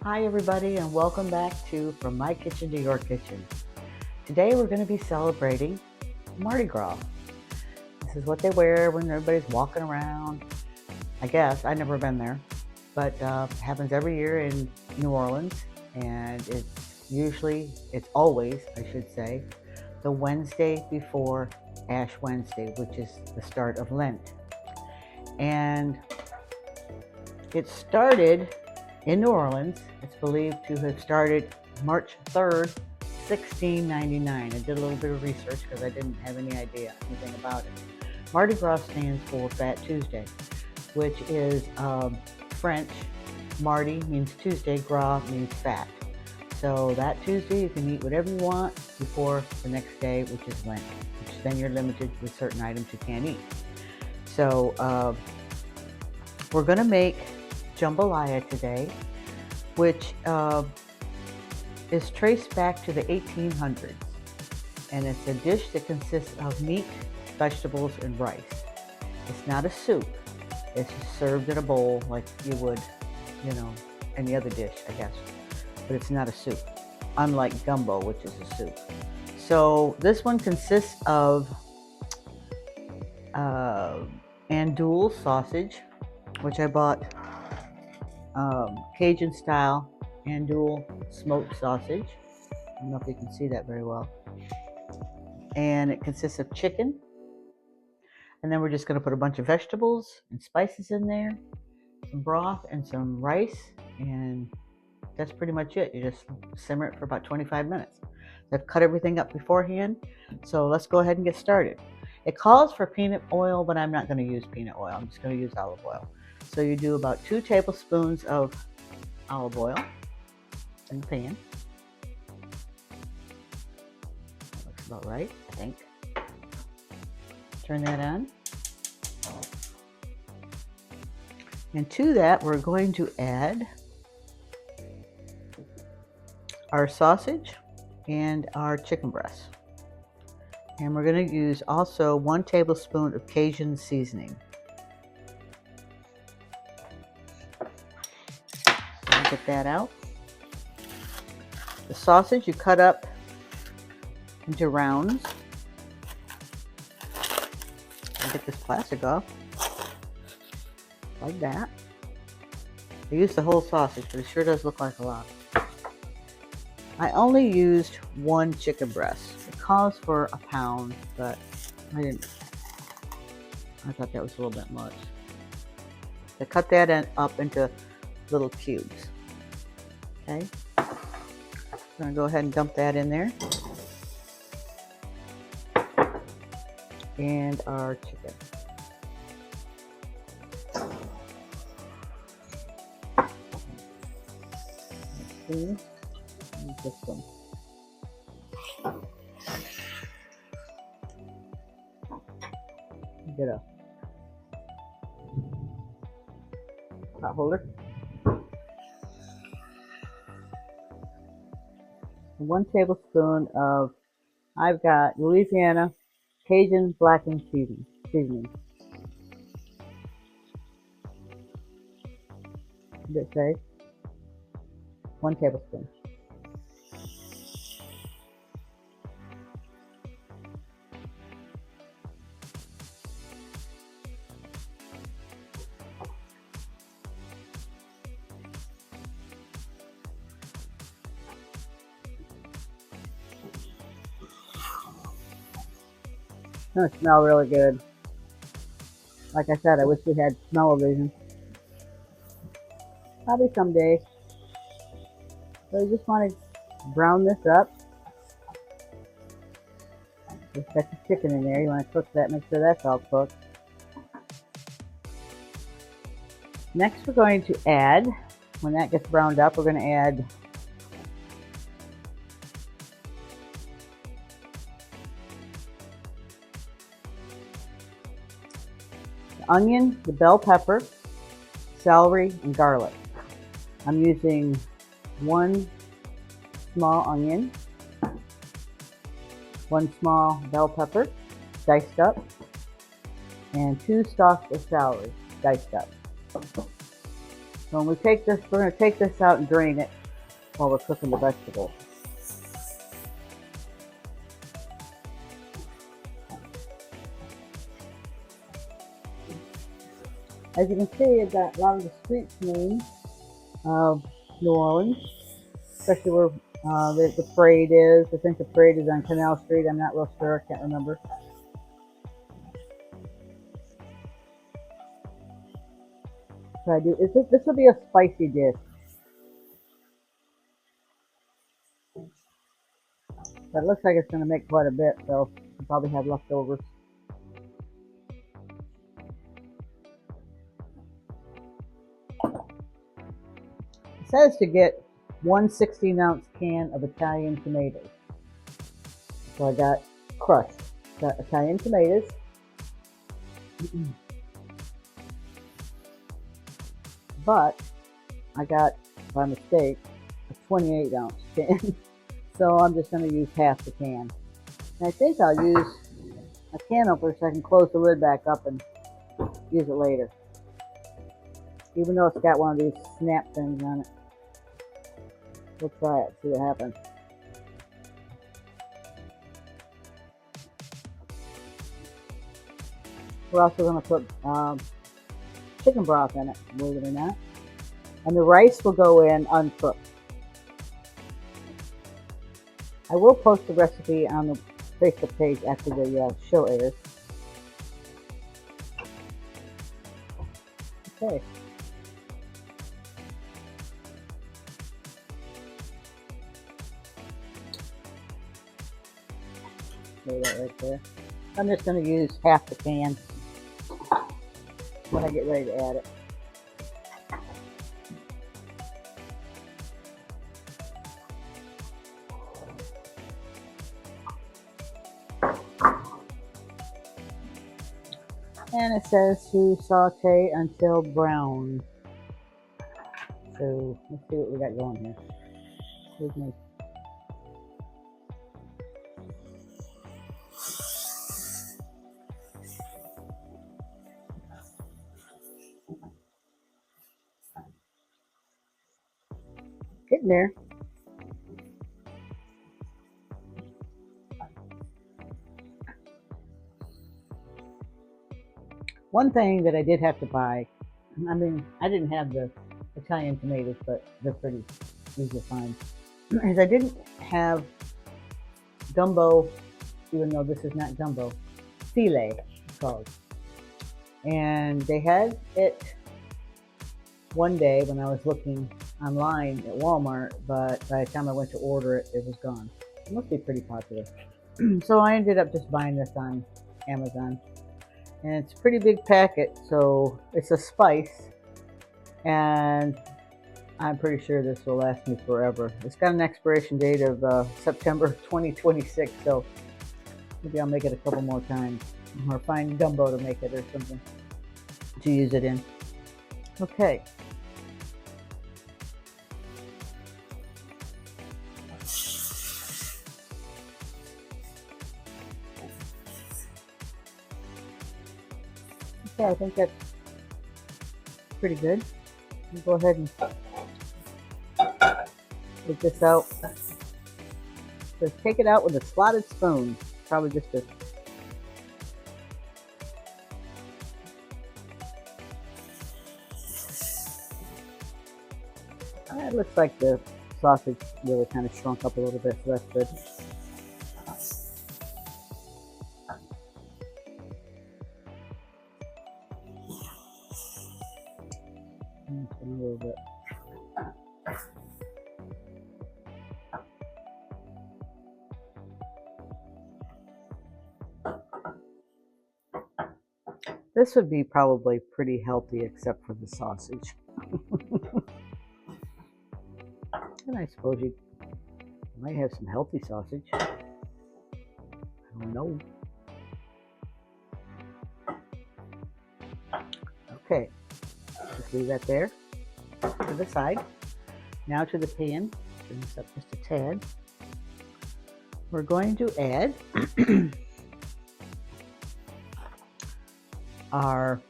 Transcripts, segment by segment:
Hi everybody and welcome back to From My Kitchen to Your Kitchen. Today we're going to be celebrating Mardi Gras. This is what they wear when everybody's walking around. I guess, I've never been there, but it happens every year in New Orleans, and it's always, I should say, the Wednesday before Ash Wednesday, which is the start of Lent. And it started in New Orleans. It's believed to have started March 3rd, 1699. I did a little bit of research because I didn't have any idea anything about it. Mardi Gras stands for Fat Tuesday, which is French. Mardi means Tuesday, Gras means fat. So that Tuesday you can eat whatever you want before the next day, which is Lent, which then you're limited with certain items you can't eat. So we're going to make jambalaya today, which is traced back to the 1800s, and it's a dish that consists of meat, vegetables, and rice. It's not a soup. It's just served in a bowl like you would, any other dish, I guess. But it's not a soup, unlike gumbo, which is a soup. So this one consists of andouille sausage, which I bought Cajun style andouille smoked sausage. I don't know if you can see that very well. And it consists of chicken. And then we're just going to put a bunch of vegetables and spices in there, some broth and some rice, and that's pretty much it. You just simmer it for about 25 minutes. I've cut everything up beforehand, so let's go ahead and get started. It calls for peanut oil, but I'm not going to use peanut oil. I'm just going to use olive oil. So you do about 2 tablespoons of olive oil in the pan. That looks about right, I think. Turn that on. And to that, we're going to add our sausage and our chicken breast. And we're going to use also 1 tablespoon of Cajun seasoning. So get that out. The sausage you cut up into rounds. I'll get this plastic off. Like that. I used the whole sausage, but it sure does look like a lot. I only used 1 chicken breast. It calls for a pound, but I thought that was a little bit much. So cut that up into little cubes. Okay. I'm going to go ahead and dump that in there. And our chicken. Let's see. This one. Get a pot holder. 1 tablespoon of, I've got Louisiana Cajun blackened seasoning. What did it say? 1 tablespoon. It's going to smell really good. Like I said, I wish we had smell-o-vision. Probably someday. So you just want to brown this up. Just got the chicken in there. You want to cook that, make sure that's all cooked. Next we're going to add, when that gets browned up, we're going to add the onion, the bell pepper, celery, and garlic. I'm using 1 small onion, 1 small bell pepper, diced up, and 2 stalks of celery, diced up. So when we take this, we're going to take this out and drain it while we're cooking the vegetables. As you can see, I've got a lot of the street scenes of New Orleans, especially where the parade is. I think the parade is on Canal Street. I'm not real sure. I can't remember. So I do. This will be a spicy dish. But it looks like it's going to make quite a bit, so we'll probably have leftovers. It says to get 1 16-ounce can of Italian tomatoes. So I got crushed. Got Italian tomatoes. But I got, by mistake, a 28-ounce can. So I'm just going to use half the can. And I think I'll use a can opener so I can close the lid back up and use it later. Even though it's got one of these snap things on it. We'll try it, see what happens. We're also going to put chicken broth in it, believe it or not. And the rice will go in uncooked. I will post the recipe on the Facebook page after the show airs. Okay. Lay that right there. I'm just going to use half the can when I get ready to add it. And it says to saute until brown. So let's see what we got going here. Here's my getting there. One thing that I did have to buy, I mean, I didn't have the Italian tomatoes, but they're pretty easy to find, is I didn't have gumbo, even though this is not gumbo, filet, it's called. And they had it one day when I was looking online at Walmart, but by the time I went to order it, it was gone. It must be pretty popular. So I ended up just buying this on Amazon. And it's a pretty big packet, so it's a spice. And I'm pretty sure this will last me forever. It's got an expiration date of September 2026, so maybe I'll make it a couple more times. Or find gumbo to make it or something to use it in. Okay. Okay, I think that's pretty good. We'll go ahead and take this out. So take it out with a slotted spoon. Probably just a it looks like the sausage really kind of shrunk up a little bit, so that's good. A little bit. This would be probably pretty healthy except for the sausage. And I suppose you might have some healthy sausage. I don't know. Okay, just leave that there to the side. Now to the pan. Turn this up just a tad. We're going to add our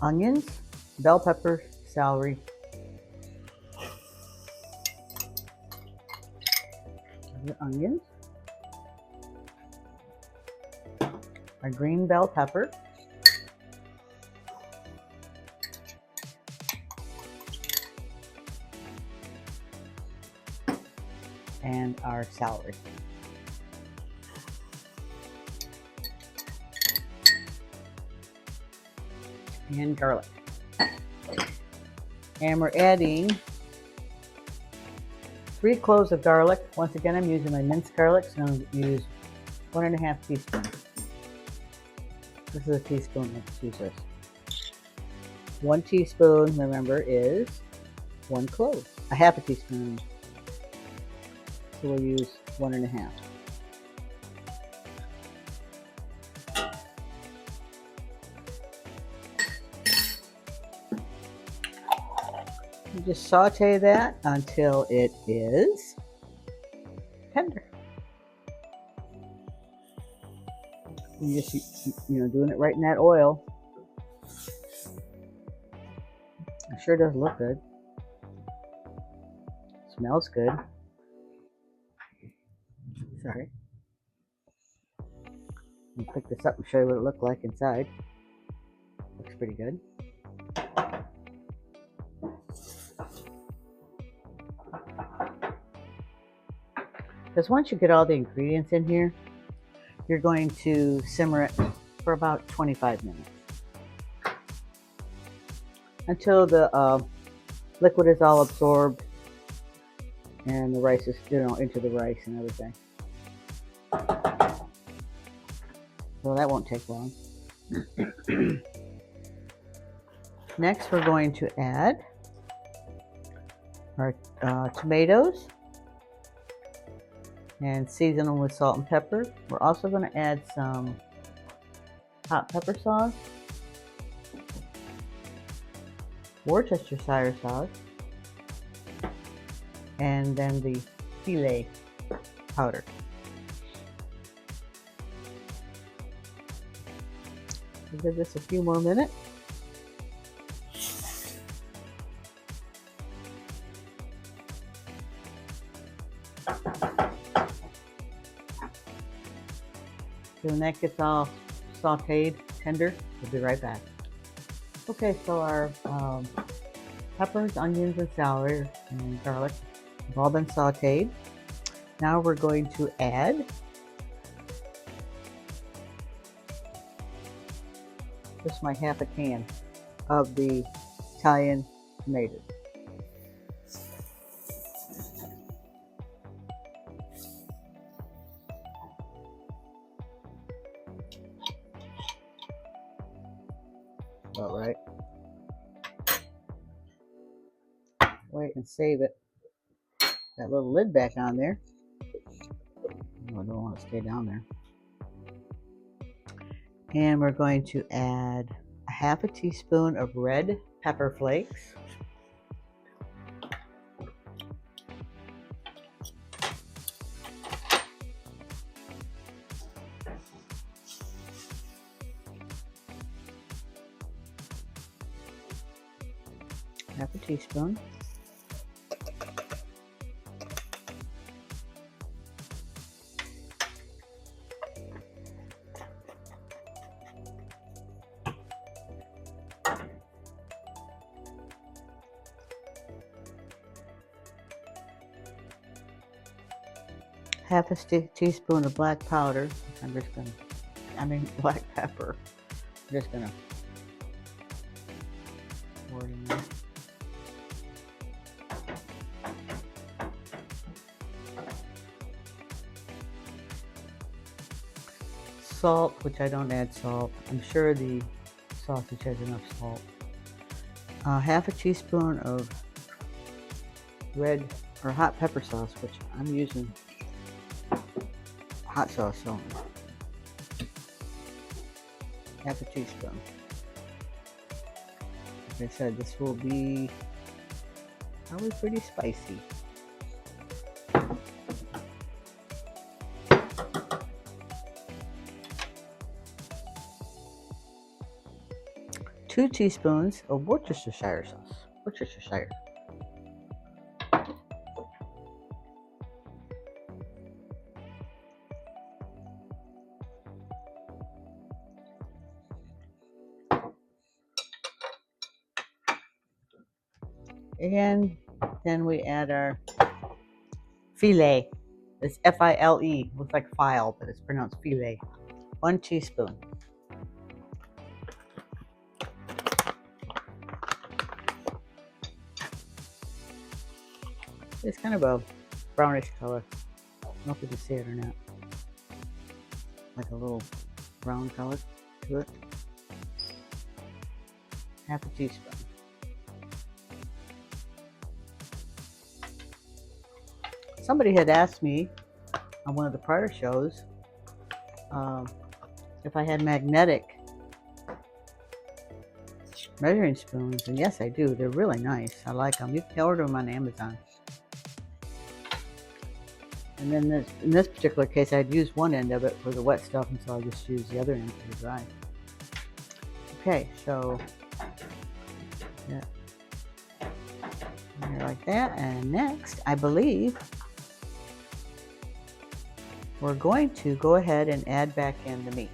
onions bell pepper, celery, the onions, our green bell pepper, and our celery. And garlic. And we're adding 3 cloves of garlic. Once again, I'm using my minced garlic, so I'm going to use 1.5 teaspoons. This is a teaspoon. Let's use this. 1 teaspoon, remember, is 1 clove. A half a teaspoon. So we'll use 1.5. You just saute that until it is tender. You just, doing it right in that oil. It sure does look good. Smells good. Sorry. Let me pick this up and show you what it looked like inside. Looks pretty good. Because once you get all the ingredients in here, you're going to simmer it for about 25 minutes until the liquid is all absorbed and the rice is, into the rice and everything. So that won't take long. Next, we're going to add our tomatoes and season them with salt and pepper. We're also going to add some hot pepper sauce, Worcestershire sauce, and then the filet powder. We'll give this a few more minutes. So when that gets all sauteed, tender, we'll be right back. Okay, so our peppers, onions, and celery and garlic have all been sauteed. Now we're going to add just my half a can of the Italian tomatoes. About right. Wait and save it. That little lid back on there. I don't want to stay down there. And we're going to add a half a teaspoon of red pepper flakes. Half a teaspoon. Half a teaspoon of black powder. Black pepper. I'm just gonna pour it in there. Salt, which I don't add salt. I'm sure the sausage has enough salt. Half a teaspoon of red or hot pepper sauce, which I'm using hot sauce, so half a teaspoon. Like I said, this will be probably pretty spicy. 2 teaspoons of Worcestershire sauce. Worcestershire. And then we add our filet. It's F-I-L-E. Looks like file, but it's pronounced filet. 1 teaspoon. It's kind of a brownish color. I don't know if you can see it or not. Like a little brown color to it. Half a teaspoon. Somebody had asked me on one of the prior shows if I had magnetic measuring spoons, and yes I do. They're really nice. I like them. You can order them on Amazon. And then in this particular case, I'd use one end of it for the wet stuff, and so I'll just use the other end for the dry. Okay, so yeah, like that. And next, I believe we're going to go ahead and add back in the meat.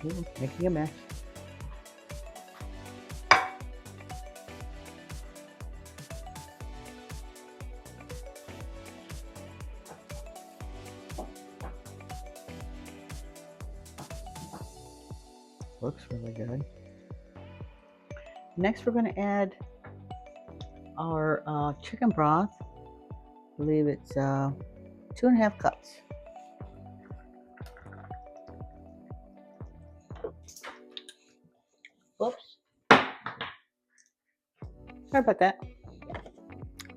Ooh, making a mess. Looks really good. Next, we're going to add our chicken broth. I believe it's 2.5 cups. Whoops. Sorry about that.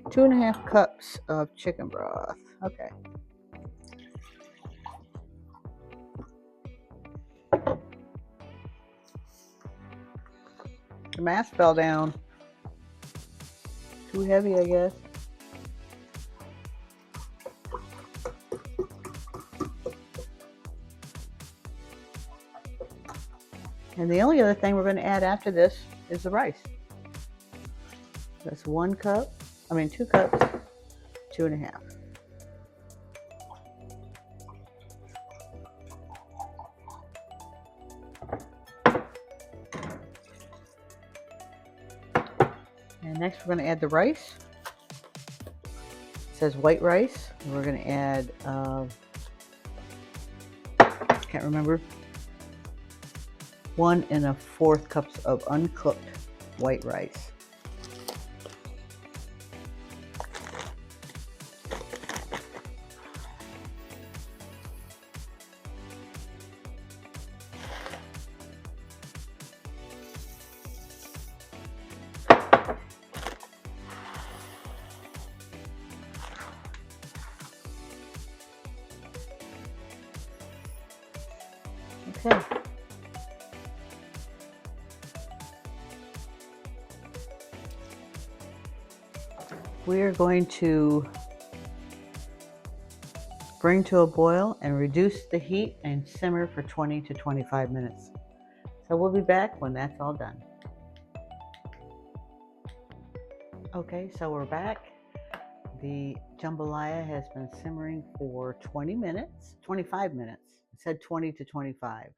2.5 cups of chicken broth. Okay. The mass fell down. Too heavy, I guess. And the only other thing we're going to add after this is the rice. That's 2 cups, 2.5. And next we're going to add the rice. It says white rice. And we're going to add, can't remember, 1 1/4 cups of uncooked white rice. Okay. We're going to bring to a boil and reduce the heat and simmer for 20 to 25 minutes. So we'll be back when that's all done. Okay, so we're back. The jambalaya has been simmering for 25 minutes. It said 20 to 25.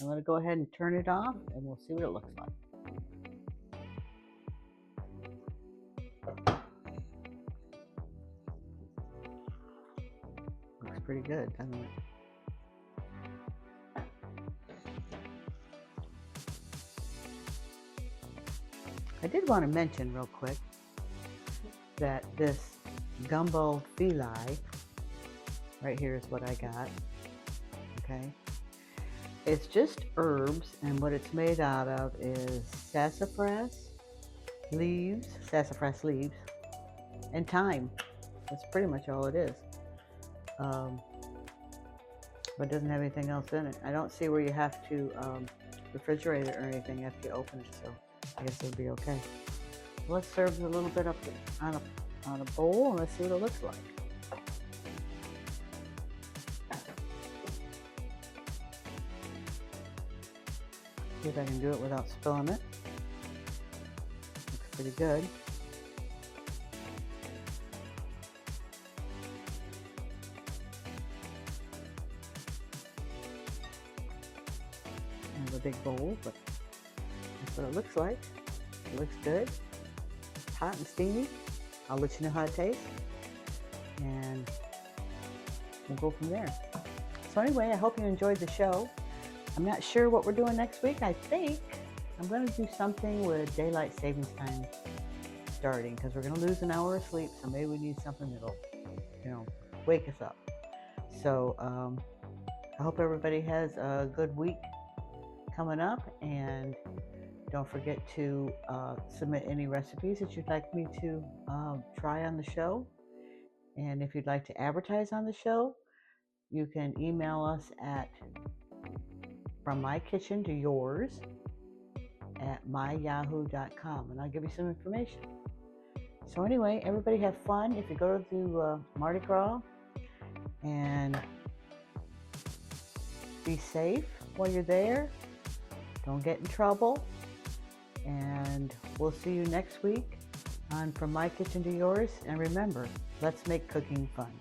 I'm going to go ahead and turn it off and we'll see what it looks like. Looks pretty good, doesn't it? I did want to mention real quick that this gumbo filet right here is what I got. Okay, it's just herbs, and what it's made out of is sassafras leaves, and thyme. That's pretty much all it is. But it doesn't have anything else in it. I don't see where you have to refrigerate it or anything after you open it, so I guess it'll be okay. let's serve a little bit up on a bowl and let's see what it looks like. See if I can do it without spilling it. Looks pretty good. I have a big bowl, but that's what it looks like. It looks good. It's hot and steamy. I'll let you know how it tastes, and we'll go from there. So anyway, I hope you enjoyed the show. I'm not sure what we're doing next week. I think I'm going to do something with daylight savings time starting, because we're going to lose an hour of sleep, so maybe we need something that'll, wake us up. So I hope everybody has a good week coming up, and don't forget to submit any recipes that you'd like me to try on the show. And if you'd like to advertise on the show, you can email us at frommykitchentoyours@myyahoo.com, and I'll give you some information. So anyway, everybody have fun if you go to Mardi Gras, and be safe while you're there. Don't get in trouble, and we'll see you next week on From My Kitchen to Yours. And remember, let's make cooking fun.